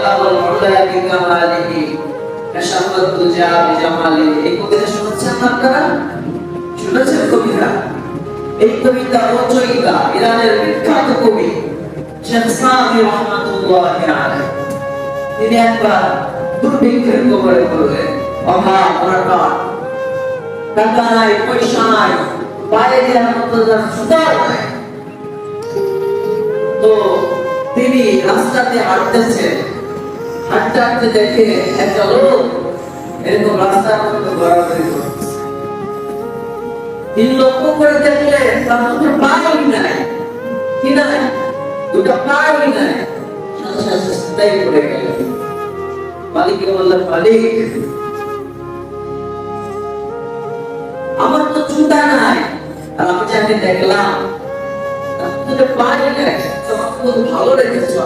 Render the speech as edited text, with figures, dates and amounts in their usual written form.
বালাগাল উলা বিকামালিহি কাশাফাত দুজা বিজামালিহি। এই কবিতা শুনেছেন আপনারা? শুনেছেন কবিতা? এই কবিতা রচয়িতা ইরানের বিখ্যাত কবি শেখ সাদি রহমাতুল্লাহি আলাইহি। তিনি একবার দুর্ভিক্ষের কবলে পড়লেন, অভাব অনাটন, টাকা নাই, পয়সা নাই, পায়ে দেওয়ার মতো সুতার নাই। তো তিনি রাস্তাতে হাঁটতেছেন, হাঁটতে হাঁটতে দেখে একটা লোক এরকম রাস্তার মধ্যে ঘোরাঘুরি করতেছে। তিনি লক্ষ্য করে দেখলেন তার দুটো পাই নাই, কি নাই, দুটো পাই নাই, সাথে সাথে চিন্তাই করে গেলেন। মালিককে বললেন, মালিক আমার তো জুতা নাই, আর আমি যাকে দেখলাম তার দুটো পাই নাই, তোমাকে ভালো রেখেছো।